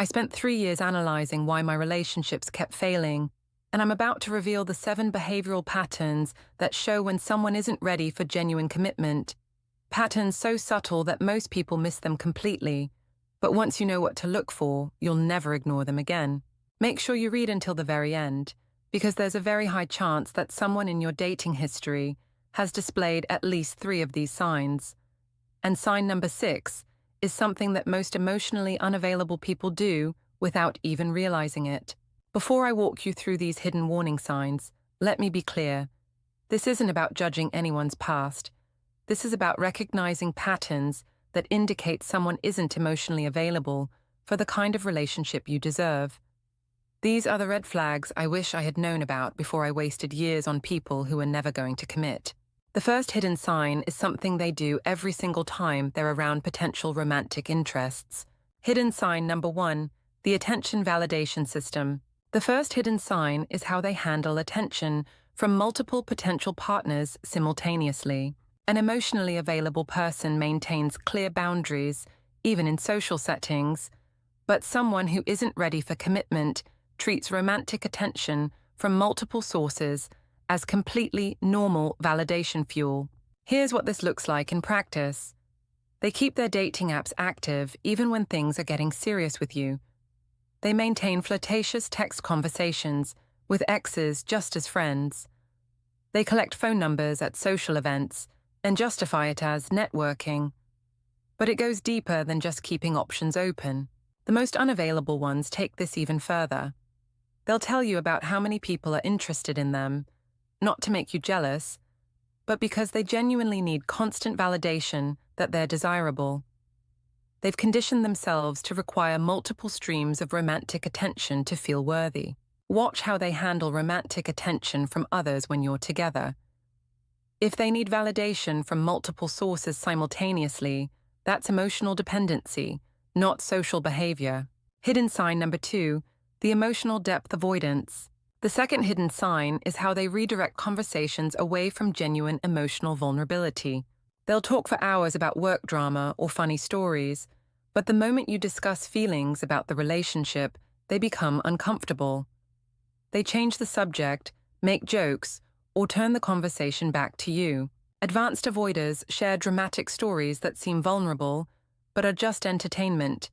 I spent 3 years analyzing why my relationships kept failing, and I'm about to reveal the 7 behavioral patterns that show when someone isn't ready for genuine commitment. Patterns so subtle that most people miss them completely, but once you know what to look for, you'll never ignore them again. Make sure you read until the very end, because there's a very high chance that someone in your dating history has displayed at least 3 of these signs. And sign number 6 is something that most emotionally unavailable people do without even realizing it. Before I walk you through these hidden warning signs, let me be clear. This isn't about judging anyone's past. This is about recognizing patterns that indicate someone isn't emotionally available for the kind of relationship you deserve. These are the red flags I wish I had known about before I wasted years on people who were never going to commit. The first hidden sign is something they do every single time they're around potential romantic interests. Hidden sign number 1, the attention validation system. The first hidden sign is how they handle attention from multiple potential partners simultaneously. An emotionally available person maintains clear boundaries, even in social settings, but someone who isn't ready for commitment treats romantic attention from multiple sources as completely normal validation fuel. Here's what this looks like in practice. They keep their dating apps active even when things are getting serious with you. They maintain flirtatious text conversations with exes just as friends. They collect phone numbers at social events and justify it as networking. But it goes deeper than just keeping options open. The most unavailable ones take this even further. They'll tell you about how many people are interested in them, not to make you jealous, but because they genuinely need constant validation that they're desirable. They've conditioned themselves to require multiple streams of romantic attention to feel worthy. Watch how they handle romantic attention from others when you're together. If they need validation from multiple sources simultaneously, that's emotional dependency, not social behavior. Hidden sign number 2, the emotional depth avoidance. The second hidden sign is how they redirect conversations away from genuine emotional vulnerability. They'll talk for hours about work drama or funny stories, but the moment you discuss feelings about the relationship, they become uncomfortable. They change the subject, make jokes, or turn the conversation back to you. Advanced avoiders share dramatic stories that seem vulnerable, but are just entertainment.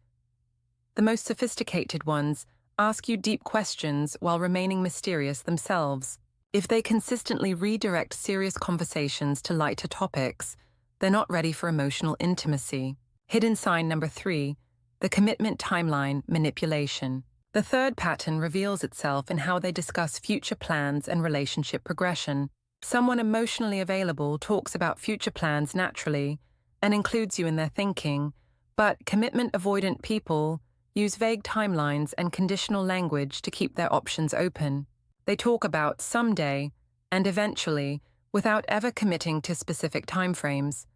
The most sophisticated ones ask you deep questions while remaining mysterious themselves. If they consistently redirect serious conversations to lighter topics, they're not ready for emotional intimacy. Hidden sign number 3, the commitment timeline manipulation. The third pattern reveals itself in how they discuss future plans and relationship progression. Someone emotionally available talks about future plans naturally and includes you in their thinking, but commitment-avoidant people use vague timelines and conditional language to keep their options open. They talk about someday and eventually without ever committing to specific timeframes.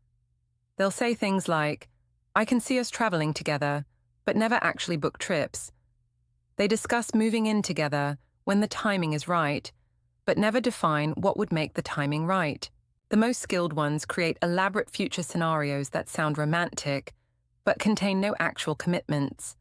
They'll say things like, "I can see us traveling together," but never actually book trips. They discuss moving in together when the timing is right, but never define what would make the timing right. The most skilled ones create elaborate future scenarios that sound romantic, but contain no actual commitments.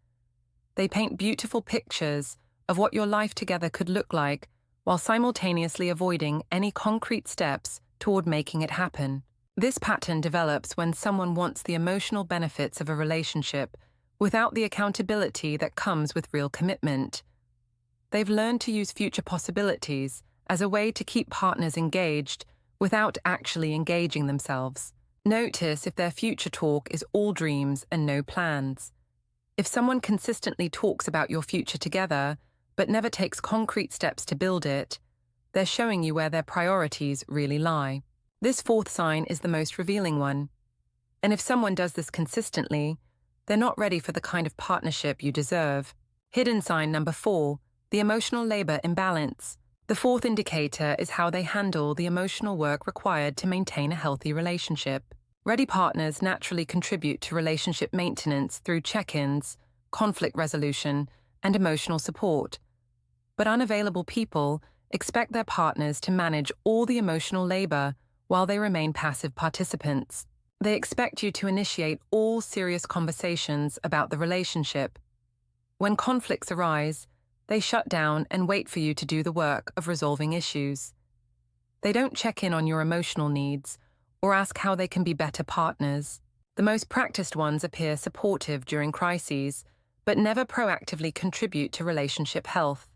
They paint beautiful pictures of what your life together could look like while simultaneously avoiding any concrete steps toward making it happen. This pattern develops when someone wants the emotional benefits of a relationship without the accountability that comes with real commitment. They've learned to use future possibilities as a way to keep partners engaged without actually engaging themselves. Notice if their future talk is all dreams and no plans. If someone consistently talks about your future together, but never takes concrete steps to build it, they're showing you where their priorities really lie. This fourth sign is the most revealing one. And if someone does this consistently, they're not ready for the kind of partnership you deserve. Hidden sign number 4, the emotional labor imbalance. The fourth indicator is how they handle the emotional work required to maintain a healthy relationship. Ready partners naturally contribute to relationship maintenance through check-ins, conflict resolution, and emotional support. But unavailable people expect their partners to manage all the emotional labor while they remain passive participants. They expect you to initiate all serious conversations about the relationship. When conflicts arise, they shut down and wait for you to do the work of resolving issues. They don't check in on your emotional needs or ask how they can be better partners. The most practiced ones appear supportive during crises, but never proactively contribute to relationship health.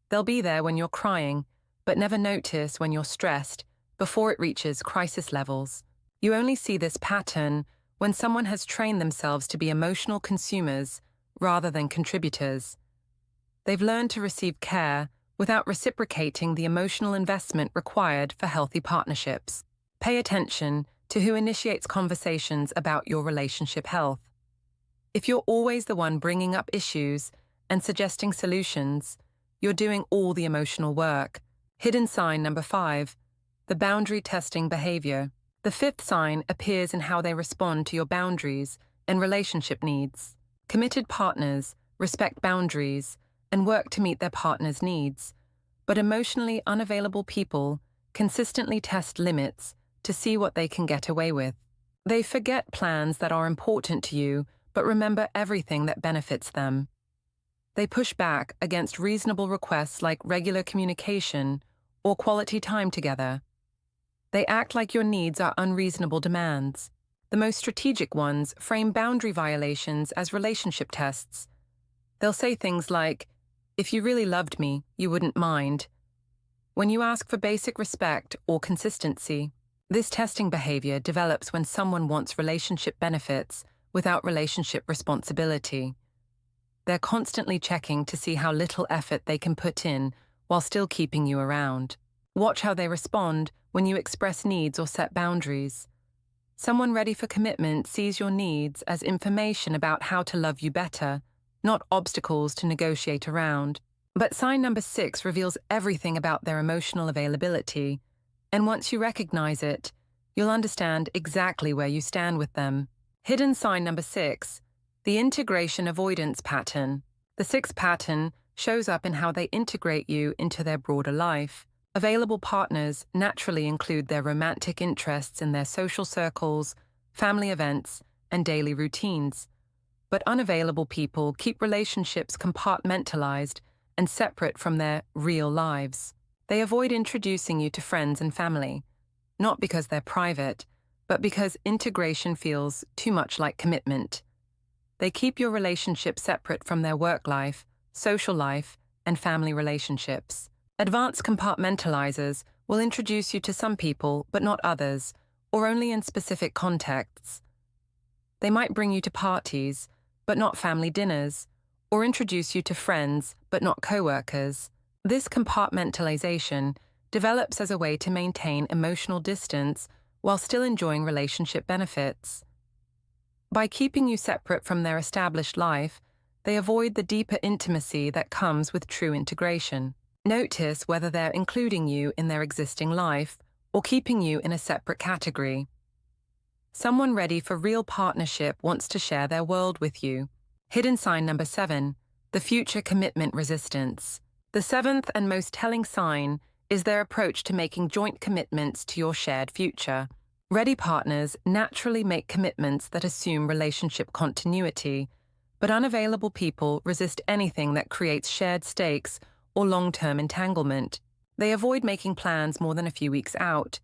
They'll be there when you're crying, but never notice when you're stressed before it reaches crisis levels. You only see this pattern when someone has trained themselves to be emotional consumers rather than contributors. They've learned to receive care without reciprocating the emotional investment required for healthy partnerships. Pay attention to who initiates conversations about your relationship health. If you're always the one bringing up issues and suggesting solutions, you're doing all the emotional work. Hidden sign number 5, the boundary testing behavior. The 5th sign appears in how they respond to your boundaries and relationship needs. Committed partners respect boundaries and work to meet their partner's needs, but emotionally unavailable people consistently test limits to see what they can get away with. They forget plans that are important to you, but remember everything that benefits them. They push back against reasonable requests like regular communication or quality time together. They act like your needs are unreasonable demands. The most strategic ones frame boundary violations as relationship tests. They'll say things like, "If you really loved me, you wouldn't mind," when you ask for basic respect or consistency. This testing behavior develops when someone wants relationship benefits without relationship responsibility. They're constantly checking to see how little effort they can put in while still keeping you around. Watch how they respond when you express needs or set boundaries. Someone ready for commitment sees your needs as information about how to love you better, not obstacles to negotiate around. But sign number 6 reveals everything about their emotional availability, and once you recognize it, you'll understand exactly where you stand with them. Hidden sign number 6, the integration avoidance pattern. The 6th pattern shows up in how they integrate you into their broader life. Available partners naturally include their romantic interests in their social circles, family events, and daily routines. But unavailable people keep relationships compartmentalized and separate from their real lives. They avoid introducing you to friends and family, not because they're private, but because integration feels too much like commitment. They keep your relationship separate from their work life, social life, and family relationships. Advanced compartmentalizers will introduce you to some people, but not others, or only in specific contexts. They might bring you to parties, but not family dinners, or introduce you to friends, but not coworkers. This compartmentalization develops as a way to maintain emotional distance while still enjoying relationship benefits. By keeping you separate from their established life, they avoid the deeper intimacy that comes with true integration. Notice whether they're including you in their existing life or keeping you in a separate category. Someone ready for real partnership wants to share their world with you. Hidden sign number 7, the future commitment resistance. The 7th and most telling sign is their approach to making joint commitments to your shared future. Ready partners naturally make commitments that assume relationship continuity, but unavailable people resist anything that creates shared stakes or long-term entanglement. They avoid making plans more than a few weeks out.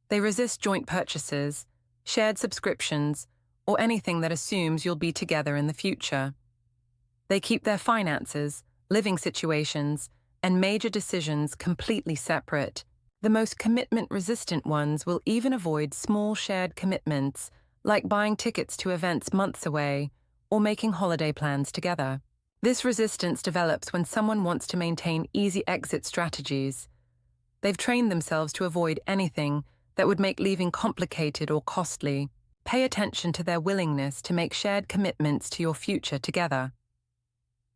They resist joint purchases, shared subscriptions, or anything that assumes you'll be together in the future. They keep their finances, living situations, and major decisions completely separate. The most commitment-resistant ones will even avoid small shared commitments, like buying tickets to events months away or making holiday plans together. This resistance develops when someone wants to maintain easy exit strategies. They've trained themselves to avoid anything that would make leaving complicated or costly. Pay attention to their willingness to make shared commitments to your future together.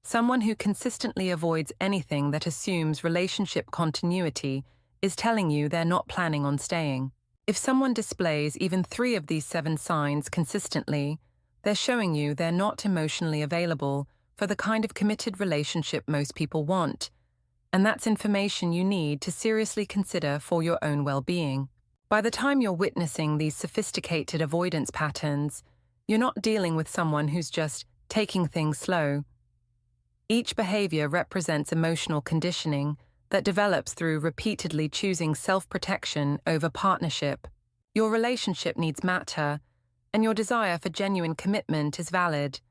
Someone who consistently avoids anything that assumes relationship continuity is telling you they're not planning on staying. If someone displays even 3 of these 7 signs consistently, they're showing you they're not emotionally available for the kind of committed relationship most people want, and that's information you need to seriously consider for your own well-being. By the time you're witnessing these sophisticated avoidance patterns, you're not dealing with someone who's just taking things slow. Each behavior represents emotional conditioning that develops through repeatedly choosing self-protection over partnership. Your relationship needs matter, and your desire for genuine commitment is valid.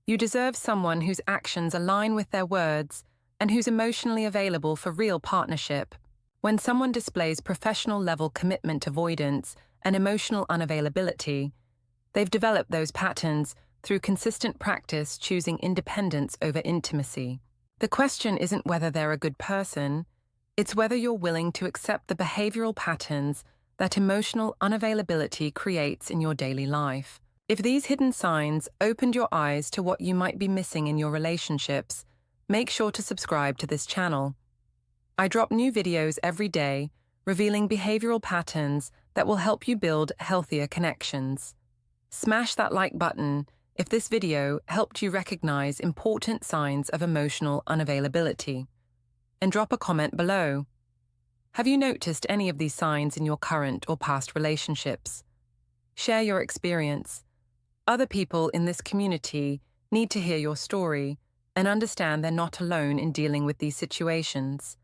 You deserve someone whose actions align with their words and who's emotionally available for real partnership. When someone displays professional-level commitment avoidance and emotional unavailability, they've developed those patterns through consistent practice choosing independence over intimacy. The question isn't whether they're a good person, it's whether you're willing to accept the behavioral patterns that emotional unavailability creates in your daily life. If these hidden signs opened your eyes to what you might be missing in your relationships, make sure to subscribe to this channel. I drop new videos every day, revealing behavioral patterns that will help you build healthier connections. Smash that like button if this video helped you recognize important signs of emotional unavailability. And drop a comment below. Have you noticed any of these signs in your current or past relationships? Share your experience. Other people in this community need to hear your story and understand they're not alone in dealing with these situations.